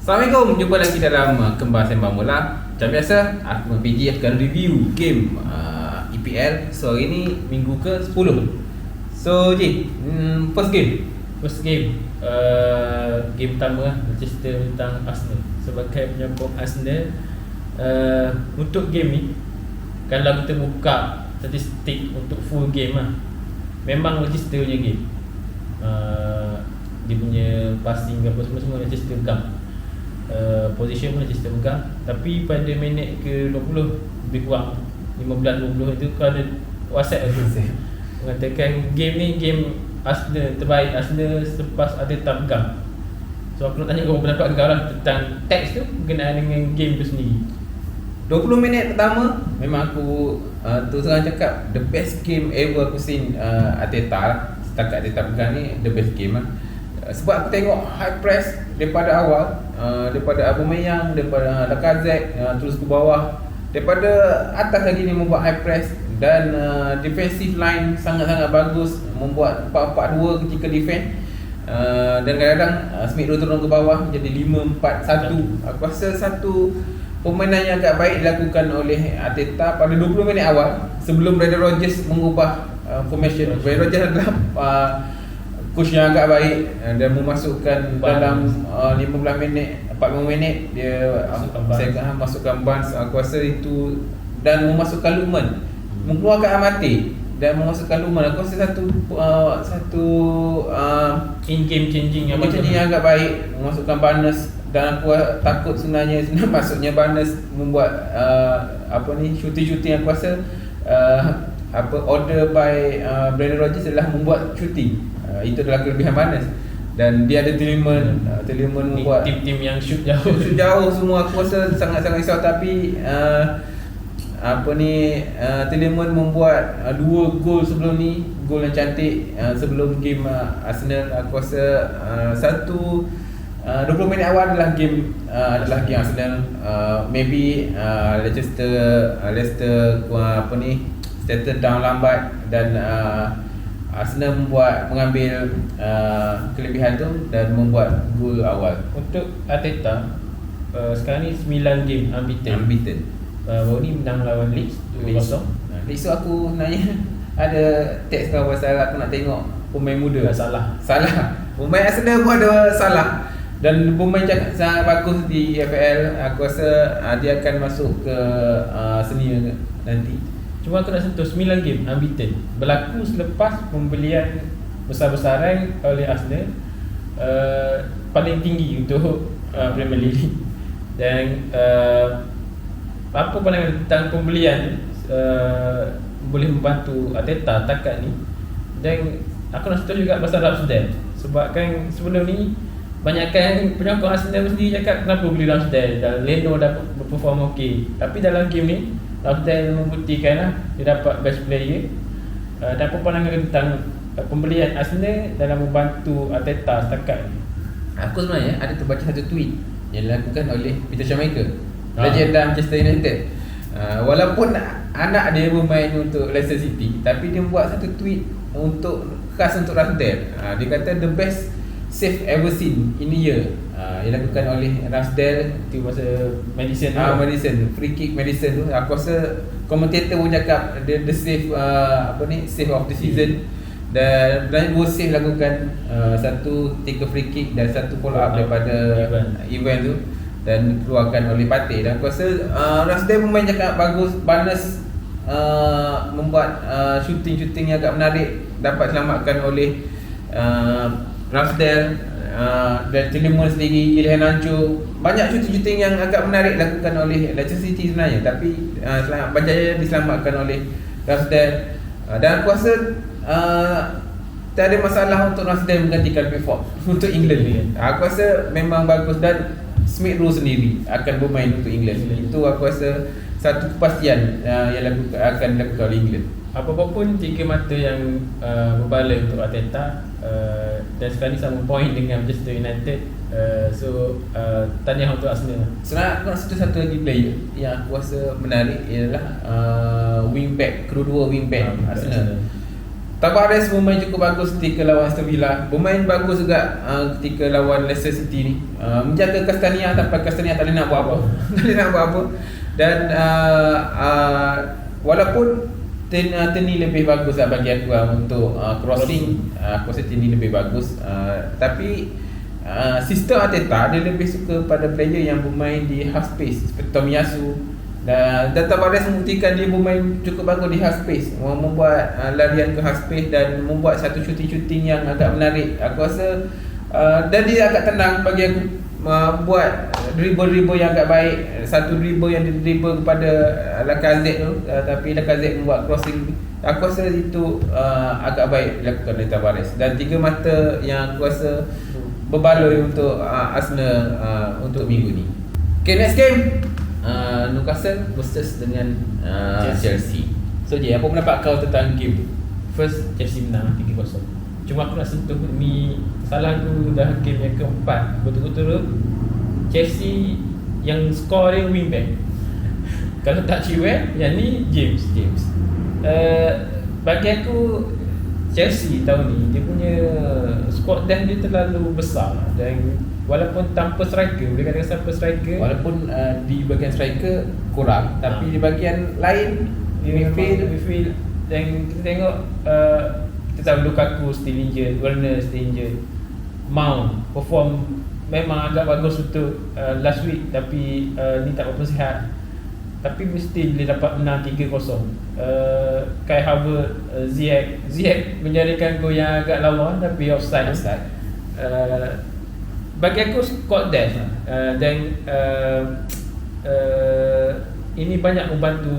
Assalamualaikum, jumpa lagi dalam Kembar Sembang Bola. Macam biasa, aku dengan PJ akan review game EPL. So hari ni minggu ke-10. So J, first game game pertama Manchester tentang Arsenal. Sebagai penyokong Arsenal, untuk game ni, kalau kita buka statistik untuk full game lah, memang Manchester punya game. Dia punya passing apa semua Manchester pegang, position pun Manchester pegang. Tapi pada minit ke 20, lebih kurang 15-20 itu kalau ada WhatsApp aku mengatakan game ni game Arsenal terbaik, Arsenal selepas Arteta pegang. So aku nak tanya kau pendapat kau lah tentang teks tu berkenaan dengan game tu sendiri. 20 minit pertama memang aku terus terang cakap the best game ever aku seen Arteta lah. Setakat Arteta pegang ni the best game lah. Sebab aku tengok high press daripada awal, daripada Aubameyang, daripada Lacazette, terus ke bawah, daripada atas lagi ni membuat high press. Dan defensive line sangat-sangat bagus, membuat 4-4-2 ketika defend. Dan kadang-kadang Smith Rowe turun ke bawah jadi 5-4-1. Aku rasa satu permainan yang agak baik dilakukan oleh Arteta pada 20 minit awal sebelum Brendan Rodgers mengubah formation. Brendan Rodgers adalah coach yang agak baik dan memasukkan dalam 15 minit, 45 minit dia masukkan Barnes. Aku rasa itu, dan memasukkan Lukman, mengeluarkan Amate dan memasukkan Lukman. Aku rasa satu in-game changing yang agak baik, memasukkan Barnes. Dan aku takut sebenarnya masuknya Barnes membuat shooting-shooting. Aku rasa order by Brendan Rodgers adalah membuat shooting. Itu adalah kelebihan Barnes. Dan dia ada Tielemans membuat tim-tim yang shoot jauh semua. Aku rasa sangat-sangat risau. Tapi Tielemans membuat 2 gol sebelum ni, gol yang cantik sebelum game Arsenal. Aku rasa 20 minit awal adalah game Arsenal. Maybe Leicester settle down lambat dan Arsenal mengambil kelebihan tu dan membuat gol awal. Untuk Arteta, sekarang ni 9 game unbeaten. Baru ni menang lawan Leeds 2-0. Leeds tu aku nanya ada teks kau pasal aku nak tengok pemain muda. Salah. Pemain Arsenal pun ada salah. Dan pemain sangat bagus di FPL. Aku rasa dia akan masuk ke senior nanti. Cuma aku nak sentuh 9 game unbeaten berlaku selepas pembelian besar-besaran oleh Arsenal, paling tinggi untuk Premier League. Dan apa pandangan tentang pembelian boleh membantu Arteta takat ni. Dan aku nak sentuh juga pasal Ramsdale. Sebab kan sebelum ni banyakkan penyokong Arsenal sendiri cakap kenapa beli Ramsdale, dan Leno dah berperform okey. Tapi dalam game ni Ramsdale membuktikan lah dia dapat best player. Dan apa pandangan tentang pembelian Arsenal dalam membantu Arteta setakat ni? Aku sebenarnya ada terbaca satu tweet yang dilakukan oleh Peter Schmeichel, legenda Manchester United. Walaupun anak dia bermain untuk Leicester City, tapi dia buat satu tweet khas untuk Ramsdale. Dia kata the best save ever seen in a year dilakukan oleh Ramsdale. Itu masa Madison free kick Madison tu. Aku rasa komentator pun cakap the save save of the season. Dan 2 save lakukan, satu take a free kick dan satu follow up daripada event tu, dan keluarkan oleh Partey. Dan aku rasa Ramsdale pemain cakap bagus. Barnes membuat shooting yang agak menarik, dapat selamatkan oleh Ramsdale. Dan Tielemans sendiri, Ilhan Ancho, banyak shooting yang agak menarik lakukan oleh Leicester City sebenarnya. Tapi berjaya diselamatkan oleh Ramsdale. Dan aku rasa tak ada masalah untuk Ramsdale menggantikan Pickford untuk England. Aku rasa memang bagus. Dan Smith Rowe sendiri akan bermain untuk England. Itu aku rasa satu kepastian yang akan dilakukan oleh England. Apa-apa pun 3 mata yang berbaloi untuk Arteta, dan sekarang ni sama point dengan Manchester United. Tahniah untuk Arsenal. Sebenarnya aku nak sentuh satu lagi player yang aku rasa menarik ialah wingback, kedua wingback Arsenal. Tavares bermain cukup bagus ketika lawan Aston Villa. Bermain bagus juga ketika lawan Leicester City ni. Menjaga Castania tanpa Castania tak boleh nak buat apa. Tak boleh nak buat apa. Dan walaupun Tini lebih bagus lah bagi aku untuk crossing, aku rasa Tini lebih bagus. Tapi sistem Arteta dia lebih suka pada player yang bermain di half space seperti Tomiyasu. Dan Tavares membuktikan dia bermain cukup bagus di half space, membuat larian ke half space dan membuat satu shooting yang agak menarik. Aku rasa dan dia agak tenang bagi aku buat dribble yang agak baik. Satu dribble yang dia dribble kepada Lacazette tu, tapi Lacazette membuat crossing. Aku rasa itu agak baik dilakukan oleh Tavares. Dan tiga mata yang aku rasa berbaloi untuk Arsenal untuk minggu ni. Okay, next game, Newcastle versus dengan Chelsea. So apa pendapat kau tentang game tu? First, Chelsea menang 3-0. Cuma aku nak sentuh ni, salah aku dah game yang keempat betul-betul Chelsea yang skor dia wingback. Kalau tak Chilwell, yang ni James. Bagi aku Chelsea tahun ni dia punya squad depth dia terlalu besar. Dan walaupun tanpa striker, boleh katakan tanpa striker, walaupun di bahagian striker kurang, tapi di bahagian lain di midfield dan kita tengok kita tahu Lukaku still injured, Werner still injured, Mount perform memang agak bagus untuk last week, tapi ni tak berapa sihat. Tapi mesti boleh dapat menang 3-0. Kai Havertz, Ziyech menjadikan gol yang agak lawa tapi offside. Bagi aku squad depth dan ini banyak membantu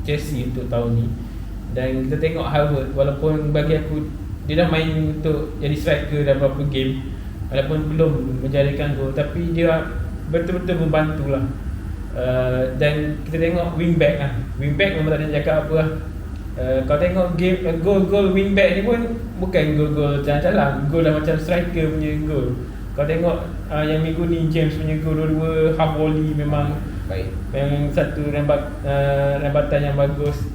Chelsea untuk tahun ni. Dan kita tengok Havertz, walaupun bagi aku dia dah main untuk jadi striker dalam beberapa game, walaupun belum menjadikan gol, tapi dia betul-betul membantu lah. Dan kita tengok wingback memang tak ada cakap apa lah. Kau tengok game gol wingback ni pun bukan gol jalan-jalan, gol dah macam striker punya gol. Kau tengok yang minggu ni James punya gol dua-dua half volley memang baik, memang satu rembatan yang bagus.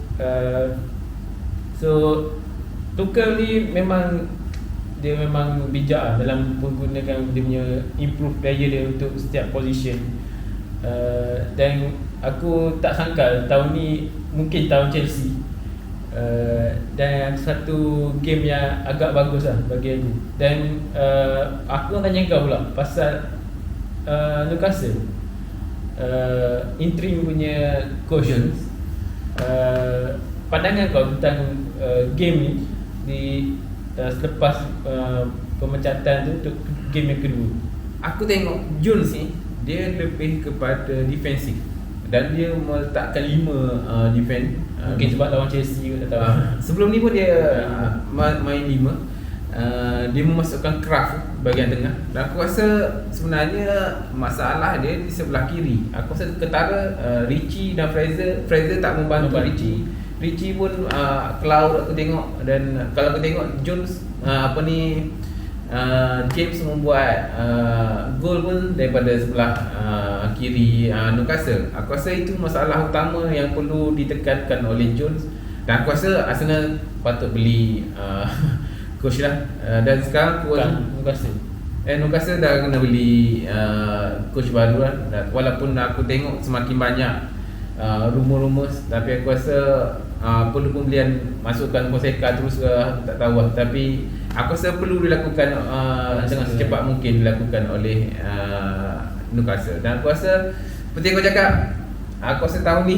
So Tuchel ni memang bijak lah dalam menggunakan dia punya improve player dia untuk setiap position. Dan aku tak sangka tahun ni mungkin tahun Chelsea. Dan satu game yang agak bagus lah bagi aku. Dan aku nak tanya kau pula pasal Newcastle, interim punya coach. Pandangan kau tentang game ni di selepas pemecatan tu untuk game yang kedua? Aku tengok Jones ni dia lebih kepada defensif dan dia meletakkan 5 defend. Mungkin sebab lawan Chelsea tak tahu. Sebelum ni pun dia main 5. Dia memasukkan Kraft bahagian tengah. Dan aku rasa sebenarnya masalah dia di sebelah kiri. Aku rasa ketara Richie dan Fraser tak membantu Richie pun cloud aku tengok. Dan kalau aku tengok Jones James membuat gol pun daripada sebelah kiri Newcastle. Aku rasa itu masalah utama yang perlu ditekankan oleh Jones. Dan aku rasa Arsenal patut beli coach lah. Dan sekarang Newcastle dah kena beli coach baru lah. Walaupun aku tengok semakin banyak rumor-rumor, tapi aku rasa perlu pembelian, masukkan Fonseca terus ke tak tahu lah. Tapi aku rasa perlu dilakukan dengan secepat mungkin dilakukan oleh Newcastle. Dan aku rasa seperti aku cakap, aku rasa tahun ni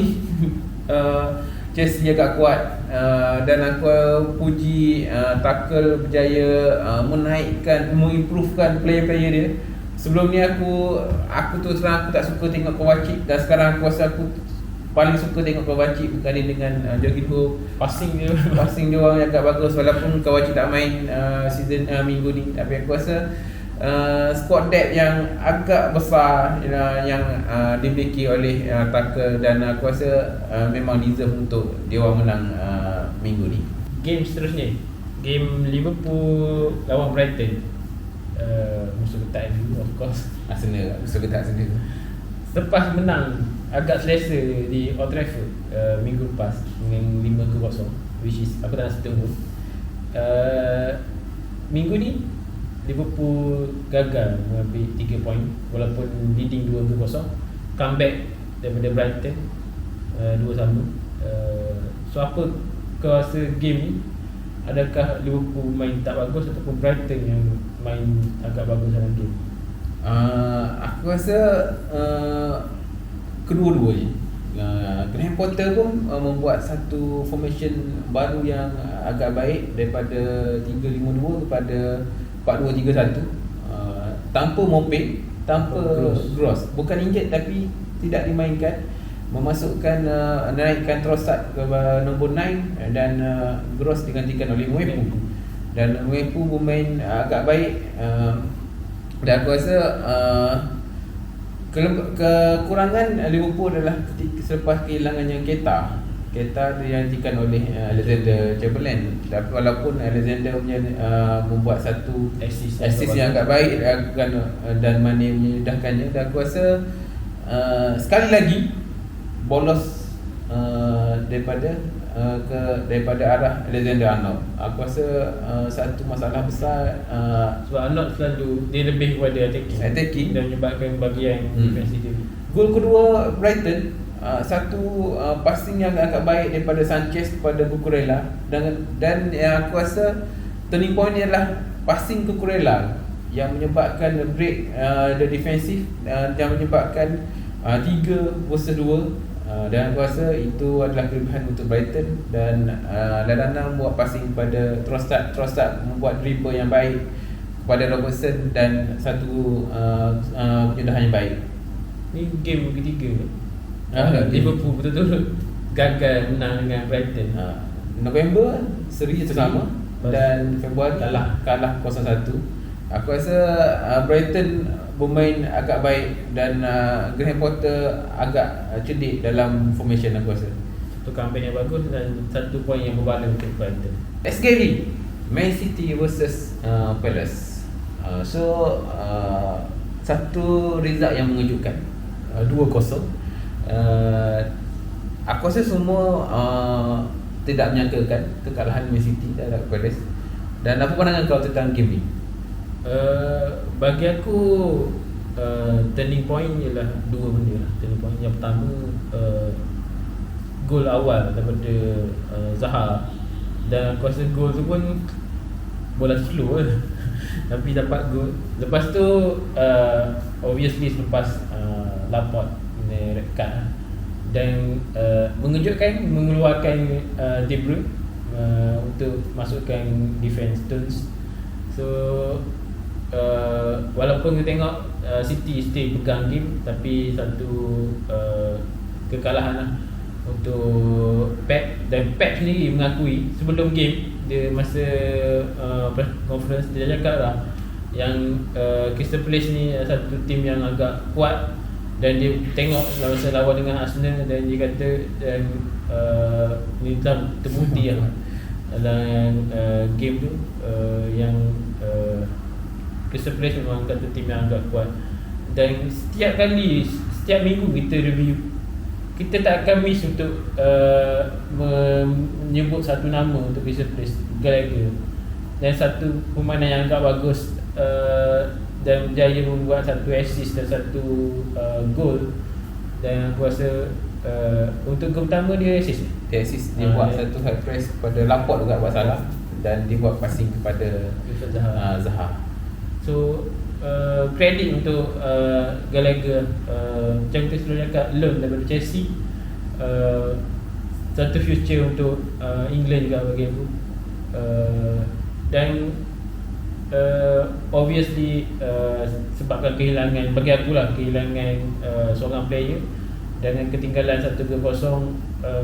Chelsea agak kuat. Dan aku puji Tuchel berjaya mengimprovekan player-player dia. Sebelum ni aku terus terang aku tak suka tengok Kovacic, dan sekarang aku rasa aku paling suka tengok Kovacic berbanding dengan Jorginho. Passing dia orang agak bagus, walaupun Kovacic tak main season minggu ni. Tapi aku rasa squad depth yang agak besar yang dimiliki oleh Tuchel, dan aku rasa memang deserve untuk dia orang menang minggu ni. Game seterusnya, game Liverpool lawan Brighton. Musuh ketat dulu, of course. Musuh ketat Arsenal. Lepas menang agak selesa di Old Trafford minggu lepas dengan 5-0, which is aku tak rasa tunggu. Minggu ni Liverpool gagal mengambil 3 poin walaupun leading 2-0, comeback daripada Brighton 2-1. So apa kau rasa game ni, adakah Liverpool main tak bagus ataupun Brighton yang main agak bagus dalam game? Aku rasa kedua-duanya. Graham Potter pun membuat satu formation baru yang agak baik daripada 3-5-2 kepada 4-2-3-1, tanpa Mopé, tanpa Gross. Bukan injured tapi tidak dimainkan, memasukkan menaikkan Trossard ke nombor 9 dan Gross digantikan oleh Mwepu. Dan Mwepu bermain agak baik, dan aku rasa kekurangan Liverpool adalah ketika selepas kehilangannya Keita digantikan oleh Alexander Chamberlain. Tapi walaupun Alexander punya membuat satu assist yang agak baik dan Mane menyedahkannya, dan aku rasa sekali lagi bolos daripada arah Alexander Arnold. Aku rasa satu masalah besar, sebab Arnold selalu dia lebih kepada attacking dan menyebabkan bahagian defensif dia. Gol kedua Brighton, satu passing yang agak baik daripada Sanchez kepada Cucurella, dan yang aku rasa turning point ni adalah passing Cucurella yang menyebabkan break the defensive, yang menyebabkan 3 versus 2. Dan aku rasa itu adalah kelebihan untuk Brighton. Dan Lallana buat passing kepada Trossard membuat dribble yang baik kepada Robertson dan satu penyedahan yang baik. Ni game ketiga Liverpool betul-betul gagal menang dengan Brighton. November seri sama dan Februari kalah 0-1. Aku rasa Brighton bermain agak baik dan Graham Potter agak cerdik dalam formation, aku rasa. Satu comeback yang bagus dan satu poin yang berbalik untuk Brighton. Let's get it. Man City versus Palace. Satu result yang mengejutkan, 2-0. Aku rasa semua tidak menyangkakan kekalahan Man City terhadap Palace. Dan apa pandangan kau tentang game ni? Bagi aku turning point ialah dua benda lah. Turning point yang pertama, gol awal daripada Zaha, dan aku rasa gol tu pun bola slow lah tapi dapat gol. Lepas tu obviously selepas Laporte ni red card dan mengejutkan mengeluarkan De Bruyne untuk masukkan defense Stones. So walaupun kita tengok City stay pegang game, tapi satu kekalahan lah untuk Pep. Dan Pep sendiri mengakui sebelum game, dia masa press conference dia cakap lah yang Crystal Palace ni satu tim yang agak kuat, dan dia tengok masa lawan dengan Arsenal, dan dia kata dan ni terbukti lah dalam game tu yang Crystal Palace memang kata tim yang agak kuat. Dan setiap minggu kita review, kita tak akan miss untuk menyebut satu nama untuk Crystal Palace, Gallagher. Dan satu permainan yang agak bagus, dan berjaya membuat satu assist dan satu gol. Dan aku rasa untuk gol pertama dia assist. Dia buat satu high press kepada Laporte juga buat salah, dan dia buat passing kepada Zaha. So kredit untuk Gallagher. Macam kita selalu cakap, learn daripada Chelsea. Satu future untuk England juga bagi aku. Dan obviously sebabkan kehilangan, bagi aku lah, kehilangan seorang player dengan ketinggalan 1-0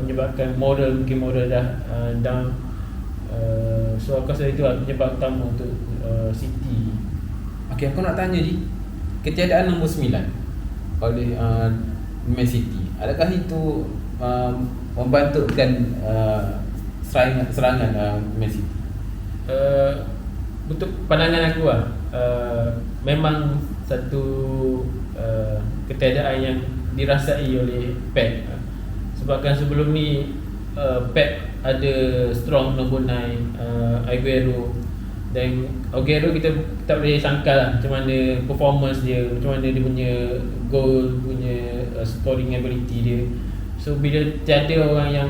menyebabkan moral dah down. So aku rasa itu lah penyebab utama untuk City. Okay, aku nak tanya Ji, ketiadaan nombor 9 oleh Man City, adakah itu membantukan serangan Man City? Untuk pandangan aku lah, memang satu ketiadaan yang dirasai oleh Pep. Sebabkan sebelum ni Pep ada strong nombor 9 Aguero. Dan Aguero kita tak boleh sangka lah macam mana performance dia, macam mana dia punya goal, punya scoring ability dia. So bila tiada orang yang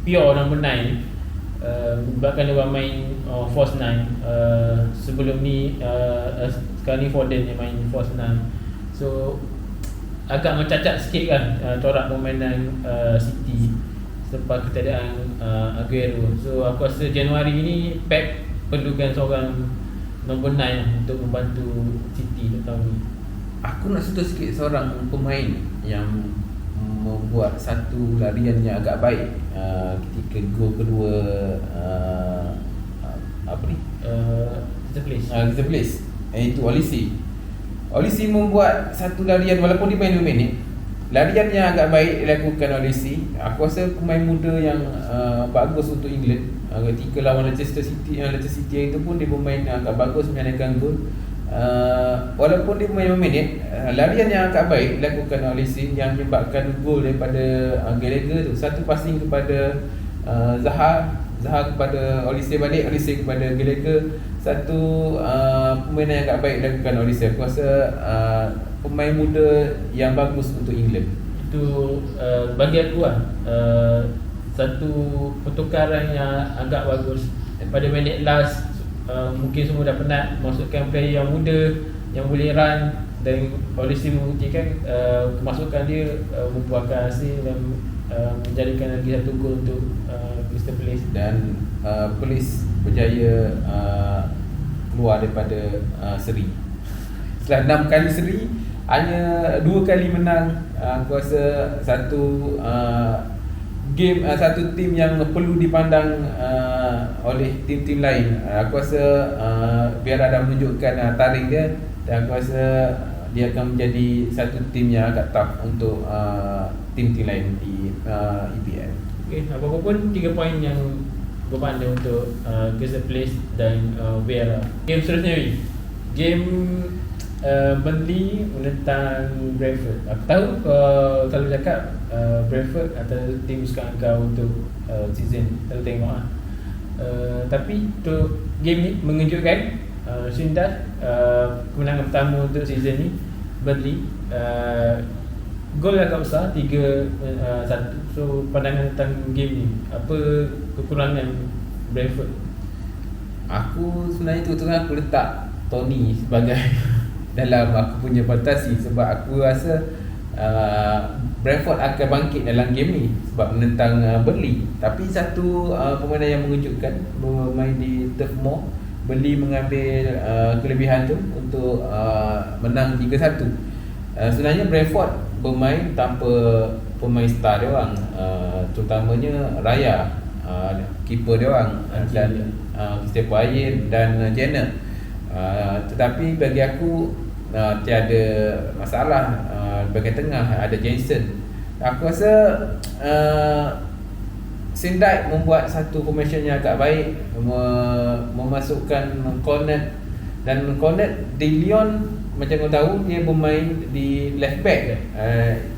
pure nombor 9, bahkan dia orang main false 9, sebelum ni sekarang ni Foden yang main false 9. So agak mencacat sikit kan corak permainan City selepas ketiadaan Aguero. So aku rasa Januari ni Pep perlukan seorang nombor 9 untuk membantu City untuk tahun ni. Aku nak sentuh sikit seorang pemain yang membuat satu larian yang agak baik ketika gol kedua kita place itu Olise membuat satu larian walaupun dia main 2 minit. Larian yang agak baik dilakukan Olise. Aku rasa pemain muda yang bagus untuk England. Ketika lawan Leicester City itu pun dia bermain agak bagus menyanakan gol. Walaupun dia bermain 5 minit, larian yang agak baik dilakukan Olise yang menyebabkan gol daripada Gallagher tu. Satu passing kepada Zaha kepada Olise balik, Olise kepada Gallagher. Satu permainan yang agak baik dilakukan Olise. Aku rasa pemain muda yang bagus untuk England. Itu bagi aku lah satu pertukaran yang agak bagus. Pada minit last mungkin semua dah penat masukkan player yang muda yang boleh run, dan Olise membuktikan kemasukan dia membuahkan hasil dan menjadikan lagi satu gol untuk Crystal Palace. Dan Palace berjaya keluar daripada seri. Setelah 6 kali seri, hanya 2 kali menang. Aku rasa satu tim yang perlu dipandang oleh tim-tim lain. Aku rasa Vieira dah menunjukkan taring dia, dan aku rasa dia akan menjadi satu tim yang agak tough untuk tim-tim lain di EPL. Okay, apa-apa pun 3 poin yang berpandang untuk Crystal Palace dan Vieira. Game seterusnya, game Burnley menentang Brentford. Aku tahu selalu cakap Brentford atau tim kesukaan kau untuk season selalu tengok lah. Tapi untuk game ni mengejutkan. Sindas kemenangan pertama untuk season ni Burnley. Gol agak besar 3-1. So pandangan tentang game ni, apa kekurangan Brentford? Aku sebenarnya terus-terang aku letak Tony sebagai dalam aku punya fantasi, sebab aku rasa Brentford akan bangkit dalam game ni sebab menentang Burnley. Tapi satu permainan yang mengejutkan, bermain di Turf Moor, Burnley mengambil kelebihan tu untuk menang 3-1. Sebenarnya Brentford bermain tanpa pemain star dia orang, terutamanya Raya, keeper dia orang, dan Christopher Ayer dan Jenner. Tetapi bagi aku tiada masalah. Bahagian tengah ada Jensen. Aku rasa Sindai membuat satu formation yang agak baik, memasukkan Cornet. Dan Cornet De Leon, macam kau tahu, dia bermain di left back.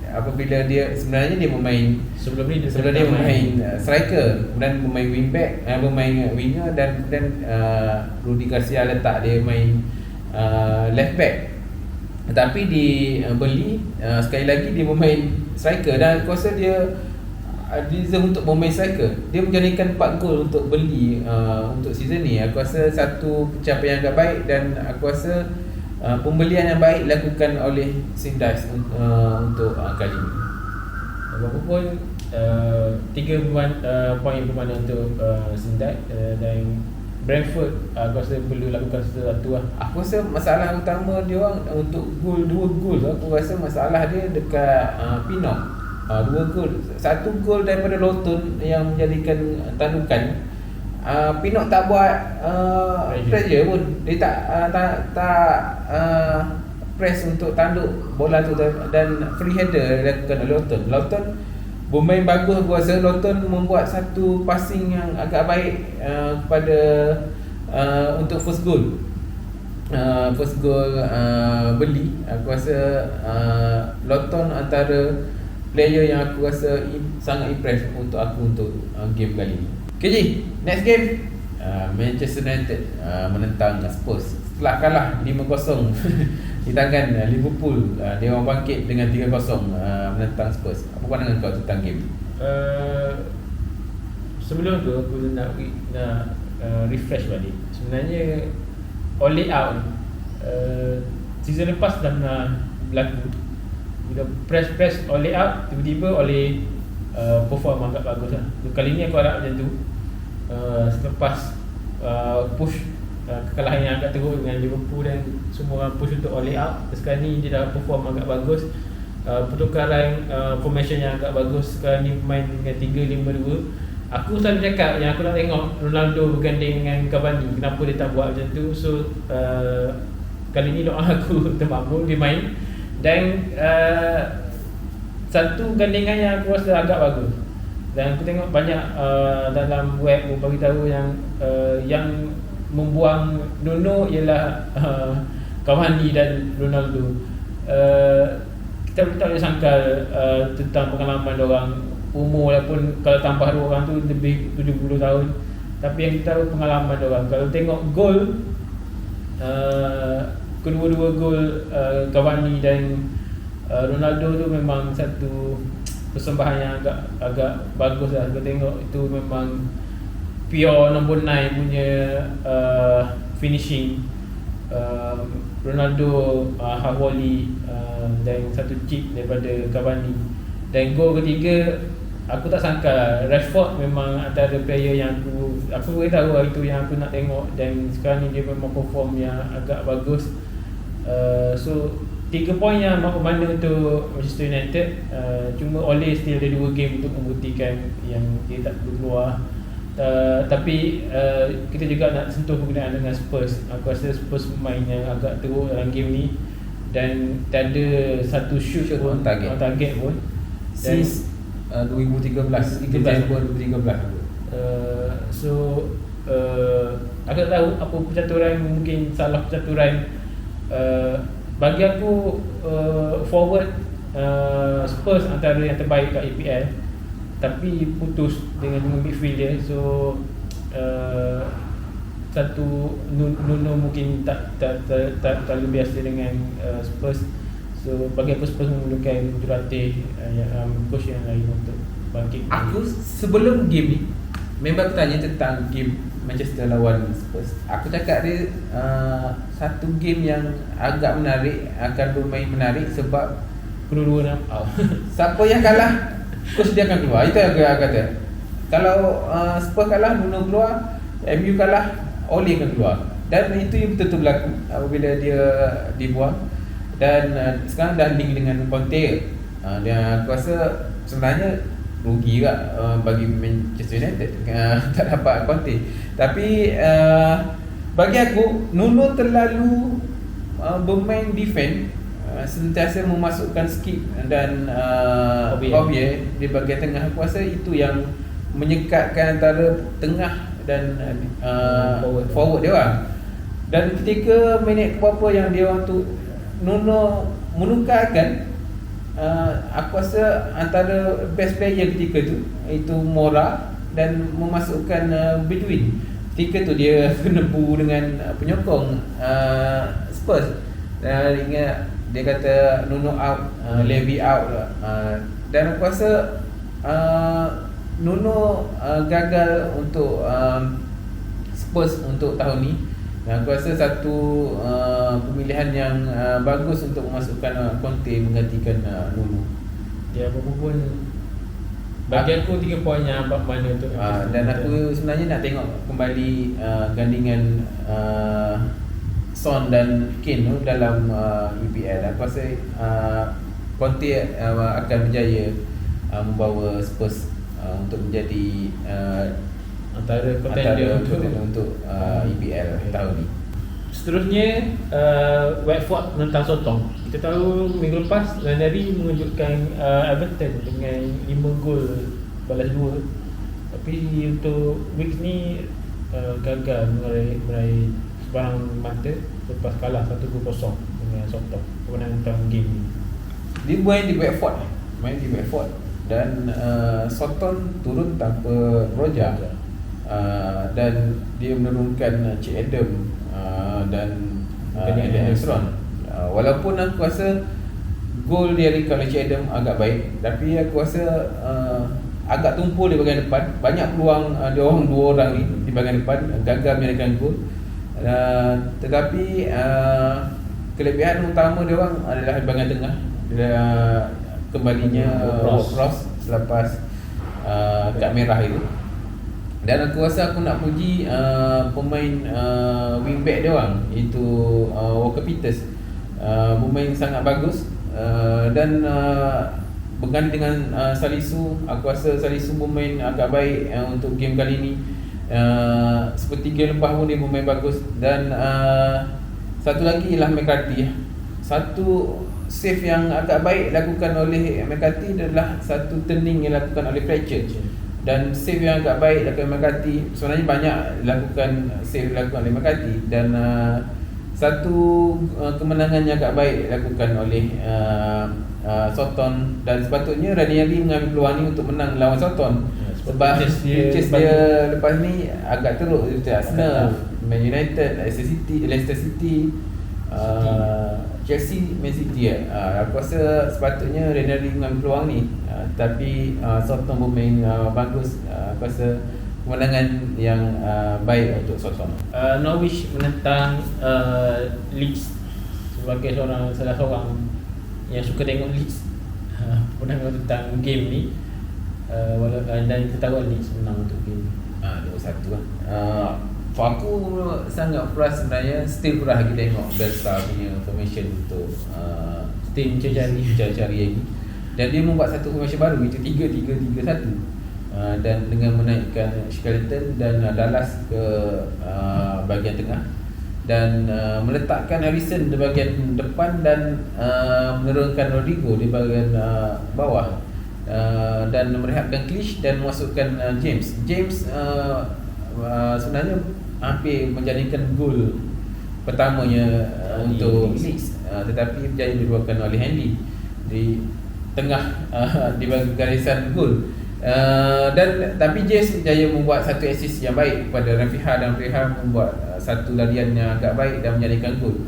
Apabila dia sebenarnya dia bermain sebelum dia bermain striker, kemudian bermain wing back, bermain winger, dan Rudi Garcia letak dia main left back. Tetapi di Burnley sekali lagi dia bermain striker, dan aku rasa dia deserve untuk bermain striker. Dia menjadikan 4 gol untuk Burnley untuk season ni. Aku rasa satu pencapaian yang agak baik, dan aku rasa pembelian yang baik dilakukan oleh Sindas untuk kali ini. Apapun 3 poin bermakna untuk Sindas, dan Brentford aku rasa perlu lakukan sesuatu lah. Aku rasa masalah utama dia orang untuk gol, 2 gol. Aku rasa masalah dia dekat Pinnock. 2 gol. 1 gol daripada Lawton yang menjadikan tandukan. Pinnock tak buat pressure pun. Dia tak press untuk tanduk bola tu, dan free header dilakukan oleh Lawton. Lawton bermain bagus. Aku rasa Lawton membuat satu passing yang agak baik kepada untuk first goal. Burnley. Aku rasa Lawton antara player yang aku rasa sangat impress untuk aku untuk game kali ni. Okay Ji, next game Manchester United menentang Spurs. Setelah kalah 5-0 di tangan Liverpool, dia orang bangkit dengan 3-0 menentang Spurs. Apa pandangan kau tentang game? Sebelum tu aku nak refresh balik. Sebenarnya all out season lepas dah pernah berlaku. Bila press all out, tiba-tiba oleh perform agak bagus lah. Kali ni aku harap macam tu. Selepas push kekalahan yang agak teruk dengan Liverpool dan semua orang push untuk all out, sekarang ni dia dah perform agak bagus. Pertukaran formation yang agak bagus. Sekarang ni main dengan 3-5-2. Aku selalu cakap yang aku nak tengok Ronaldo berganding dengan Cavani. Kenapa dia tak buat macam tu? So kali ni doa aku termakbul, dia main. Dan satu gandingan yang aku rasa agak bagus. Dan aku tengok banyak dalam web bagi tahu yang membuang Nuno ialah Cavani dan Ronaldo. Kita tak boleh sangkal tentang pengalaman diorang. Umur walaupun kalau tambah dua orang tu lebih 70 tahun. Tapi yang kita tahu pengalaman diorang. Kalau tengok gol, kedua-dua gol Cavani dan Ronaldo tu memang satu persembahan yang agak bagus lah. Kita tengok itu memang pure nombor 9 punya finishing. Ronaldo half volley dan satu chip daripada Cavani. Dan gol ketiga aku tak sangka Rashford memang antara player yang aku boleh tahu itu yang aku nak tengok. Dan sekarang ni dia memang perform yang agak bagus. So 3 poin yang mampu mana untuk Manchester United. Cuma Ole still ada 2 game untuk membuktikan yang dia tak perlu keluar. Tapi kita juga nak sentuh pergunaan dengan Spurs. Aku rasa Spurs main yang agak teruk dalam game ni. Dan tak ada satu shoot pun target pun. Since 2013 So aku tak tahu apa percaturan, mungkin salah percaturan. Bagi aku forward Spurs antara yang terbaik kat EPL, tapi putus dengan midfield dia. So satu Nuno mungkin tak terlalu biasa dengan Spurs. So bagi aku Spurs memerlukan jurulatih coach yang lain untuk bangkit. Aku sebelum game ni memang aku tanya tentang game Manchester lawan Spurs. Aku cakap dia satu game yang agak menarik, akan bermain menarik sebab kedua-dua nak out. Siapa yang kalah, coach dia akan keluar. Itu yang aku kata. Kalau Spurs kalah, Nuno keluar. MU kalah, Ole akan keluar. Dan itu yang betul-betul berlaku apabila dia dibuang. Dan sekarang dah link dengan Conte. Dan aku rasa sebenarnya rugi juga bagi Manchester United tak dapat Conte. Tapi bagi aku Nuno terlalu bermain defend, sentiasa memasukkan skip dan Obier di bahagian tengah. Aku rasa itu yang menyekatkan antara tengah dan forward dia orang. Dan ketika minit berapa yang dia orang tu Nuno menukarkan, aku rasa antara best player ketika tu itu Mora dan memasukkan Bedouin. Ketika tu dia kena bu dengan penyokong Spurs. Dan ingat dia kata Nuno out, Levy out lah. Dan aku rasa Nuno gagal untuk Spurs untuk tahun ni. Dan aku rasa satu pemilihan yang bagus untuk memasukkan Conte menggantikan Nuno. Ya, apa pun bagi aku 3 poin yang abang mana untuk dan aku sebenarnya nak tengok kembali gandingan Son dan Kane tu dalam EPL. Aku rasa Conte akan berjaya membawa Spurs untuk menjadi antara contender untuk EPL tahun ni. Seterusnya Watford menentang Southampton. Kita tahu minggu lepas Ranieri mengejutkan Everton dengan 5 gol balas 2. Tapi untuk week ni gagal meraih sebarang mata lepas kalah 1-0 dengan Southampton. Kemenangan tentang game ni. Dia main di Watford. main di Brentford, dan Soton turun tanpa Roja, dan dia menurunkan Cik Adam dan Eden Ezron. Walaupun aku rasa gol dia oleh Cik Adam agak baik, tapi aku rasa agak tumpul di bahagian depan. Banyak peluang dia orang dua orang ni di bahagian depan gagal menyelesaikan gol. Tetapi kelebihan utama dia orang adalah di bahagian tengah. Kembalinya Ross selepas kad merah itu. Dan aku rasa aku nak puji pemain wingback dia orang, iaitu Walker Peters. Pemain sangat bagus, dan berganti dengan Salisu. Aku rasa Salisu bermain agak baik untuk game kali ni. Seperti game lepas pun dia bermain bagus. Dan satu lagi ialah McCarthy. Satu save yang agak baik dilakukan oleh McCarthy adalah satu turning yang dilakukan oleh Fletcher. Dan save yang agak baik dilakukan McCarthy. Sebenarnya banyak dilakukan save dilakukan oleh McCarthy. Dan satu kemenangan yang agak baik dilakukan oleh Soton. Dan sepatutnya Ranieri mengambil peluang ni untuk menang lawan Soton. Sebab pitches dia lepas ni agak teruk. Arsenal, Man United, Leicester City, Chelsea, Man City. Aku rasa sepatutnya Ranieri mengambil peluang ni, tapi Soton bermain bagus. Aku rasa kemenangan yang baik untuk Soton. Norwich menentang Leeds. Sebagai salah seorang yang suka tengok Leeds, pernah tentang game ni, dan kita tahu Leeds menang untuk game ni 2-1 lah. For aku sangat frust sebenarnya. Still pernah lagi tengok Bielsa punya formation untuk tim cari lagi. Dan dia membuat satu formation baru, itu 3-3-3-1, dan dengan menaikkan Skeleton dan Dallas ke bahagian tengah, dan meletakkan Harrison di bahagian depan, dan menurunkan Rodrigo di bahagian bawah, dan merehatkan Clich dan memasukkan James sebenarnya hampir menjadikan gol pertamanya untuk Leeds, tetapi berjaya dibuatkan oleh Handy di tengah di bahagian garisan gol. Tapi James berjaya membuat satu assist yang baik kepada Rafiha, dan Rafiha membuat satu larian yang agak baik dan menjadikan gol.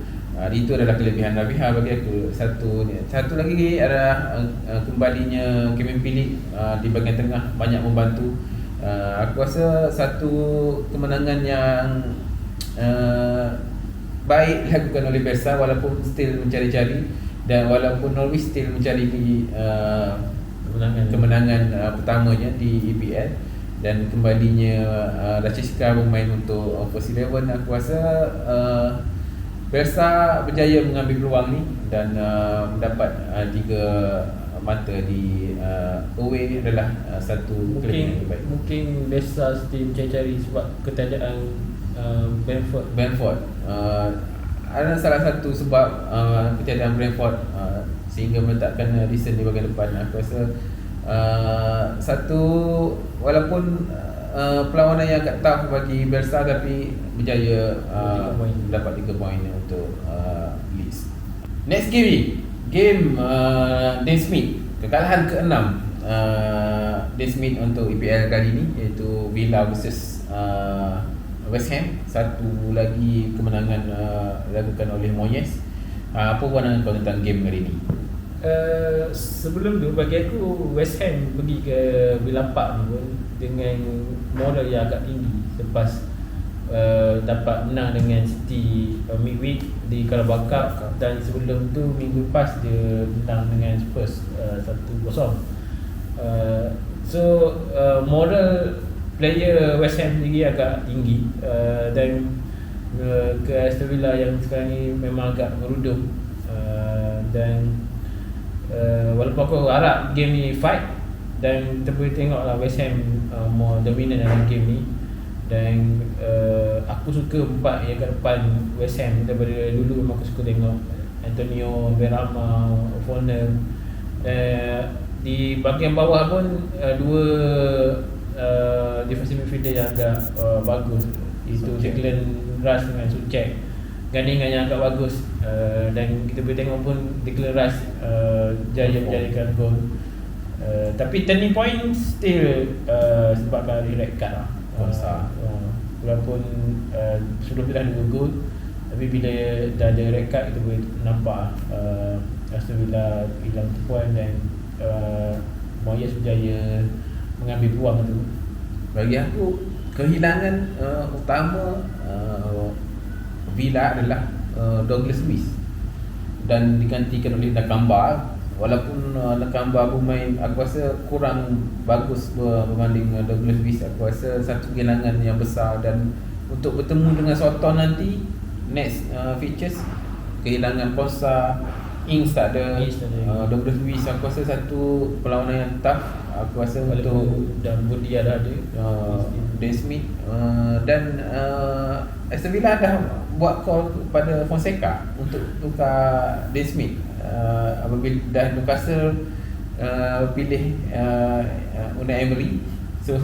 Itu adalah kelebihan Rafiha bagi aku. Satu lagi adalah kembalinya Kevin Phillips di bahagian tengah, banyak membantu. Aku rasa satu kemenangan yang baik dilakukan oleh Bielsa, walaupun still mencari-cari, dan walaupun Norwich still mencari kemenangan pertamanya di EPL, dan kembalinya Raciska bermain untuk First 11. Aku rasa Bielsa berjaya mengambil peluang ni dan mendapat 3 mata di away adalah satu kelebihan yang baik. Mungkin Bielsa still mencari sebab ketiadaan Brentford. Ada salah satu sebab ketiadaan Brentford sehingga meletakkan Harrison di bahagian depan. Aku rasa satu, walaupun perlawanan yang agak tough bagi Bielsa, tapi berjaya dapat 3 poin untuk Leeds. Next game Dan Smith, kekalahan ke-6 Dan Smith untuk EPL kali ini, iaitu Villa versus West Ham. Satu lagi kemenangan dilakukan oleh Moyes. Apa pandangan kau tentang game hari ini? Sebelum tu bagi aku West Ham pergi ke Villa Park ni pun dengan moral yang agak tinggi selepas dapat menang dengan City midweek di Carabao Cup, dan sebelum tu minggu lepas dia menang dengan Spurs 1-0. Moral player West Ham sendiri agak tinggi, dan ke Aston Villa yang sekarang ni memang agak merudum, dan walaupun aku harap game ni fight, dan kita boleh tengok lah West Ham more dominant dalam game ni. Dan aku suka 4 yang kat depan West Ham daripada dulu. Memang aku suka tengok Antonio, Benrahma, O'Connor. Di bahagian bawah pun 2 defensive midfielder yang agak bagus, itu Declan Rice dengan Soucek, gandingan yang agak bagus. Dan kita boleh tengok pun Declan Rice jaya menjadikan gol. Tapi turning point still sebabkan red card lah. Walaupun sebelum tu dah 2 gol, tapi bila dah ada red card kita boleh nampak Aston Villa hilang tempuan dan Moyes berjaya mengambil peluang tu. Bagi aku kehilangan utama Villa adalah Douglas Luiz dan digantikan oleh Nakamba. Walaupun Nakamba bermain, aku rasa kurang bagus berbanding Douglas Luiz. Aku rasa satu kehilangan yang besar, dan untuk bertemu dengan Soton nanti next features, kehilangan Ponsa, Ings tak ada, Douglas Luiz, aku rasa satu perlawanan yang tough. Aku rasa untuk dan Budi ada Dan Smith dan Aston Villa dah buat call kepada Fonseca untuk tukar Dan Smith apabila dah Newcastle pilih Unai Emery. So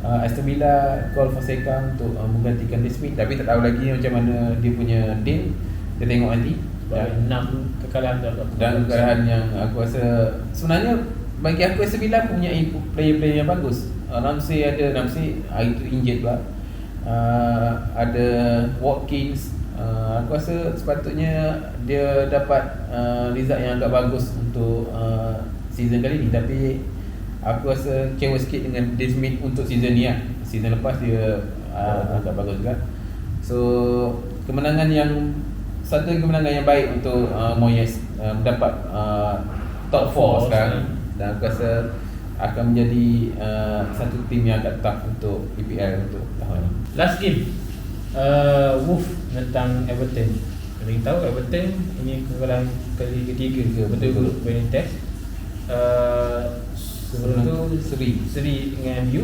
Aston Villa call Fonseca untuk menggantikan Dan Smith, tapi tak tahu lagi macam mana dia punya deal. Kita tengok nanti. 6 kekalahan dan kekalahan yang aku rasa sebenarnya bagi aku Aston Villa punya player-player yang bagus. Ramsey hari tu injured pula. Ada Watkins. Aku rasa sepatutnya dia dapat result yang agak bagus untuk season kali ni, tapi aku rasa kecewa sikit dengan Dan Smith untuk season ni lah. Season lepas dia agak bagus juga. So satu kemenangan yang baik untuk Moyes mendapat top 4 sekarang, dan aku rasa akan menjadi satu tim yang agak tough untuk EPL untuk tahun ini. Last game Wolves tentang Everton. Kita tahu Everton ini kekalahan kali ketiga ke betul Benitez. Sebelum tu seri dengan MU.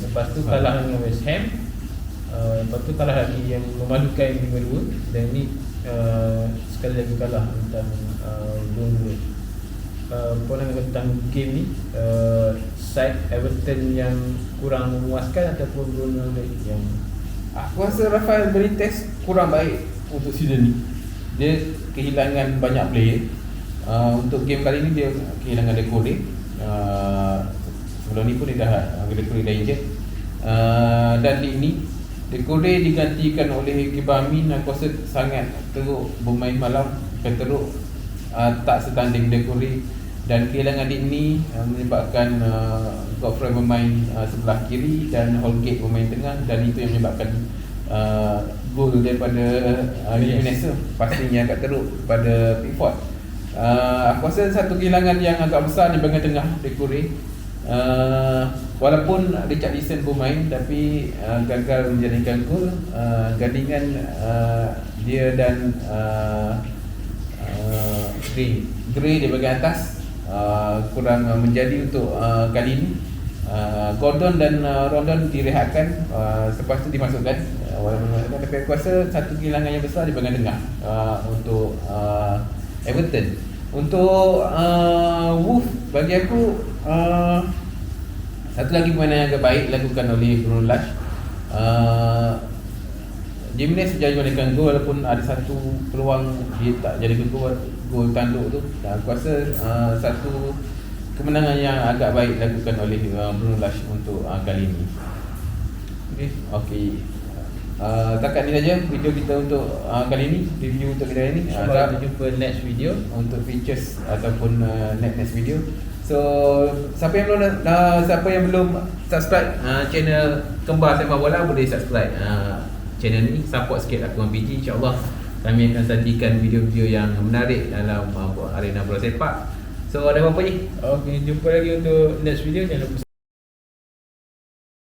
Lepas tu kalah dengan West Ham. Lepas tu kalah lagi yang memalukan 5-2, dan ni sekali lagi kalah tentang gol. Pandangan tentang game ni, side Everton yang kurang memuaskan ataupun Bruno yang aku rasa Rafael Benitez kurang baik untuk season ni. Dia kehilangan banyak player. Untuk game kali ni dia kehilangan Decore. Sebelum ni pun dia dah injured. Dan ini Decore digantikan oleh Kibamin. Aku rasa sangat teruk bermain malam, teruk tak setanding Decore. Dan kehilangan ini menyebabkan Godfrey bermain sebelah kiri dan Holgate bermain tengah, dan itu yang menyebabkan gol daripada Jimenez pastinya agak teruk pada Pickford. Aku rasa satu kehilangan yang agak besar di bahagian tengah Decore. Walaupun Richarlison bermain, tapi gagal menjadikan gol. Gandingan dia dan Gray di bahagian atas kurang menjadi untuk kali ini. Gordon dan Rondon direhatkan, selepas itu dimasukkan. Tapi aku rasa satu kehilangan yang besar di bahagian tengah untuk Everton. Untuk Wolves, bagi aku satu lagi permainan yang agak baik dilakukan oleh Bruno Lage. Jimenez berjaya menjadikan gol, walaupun ada satu peluang dia tak jadi gol tanduk tu. Dan aku rasa satu kemenangan yang agak baik dilakukan oleh Bruno Lage untuk kali ini. Okey. Takat ni saja video kita untuk kali ini, review untuk kita ini. Sampai jumpa next video untuk features ataupun next video. So siapa yang belum subscribe channel Kembar Sepak Bola, boleh subscribe channel ni, support sikit aku dengan PG. InsyaAllah kami akan sajikan video-video yang menarik dalam arena bola sepak. So ada apa ni? Okey, jumpa lagi untuk next video. Jangan lupa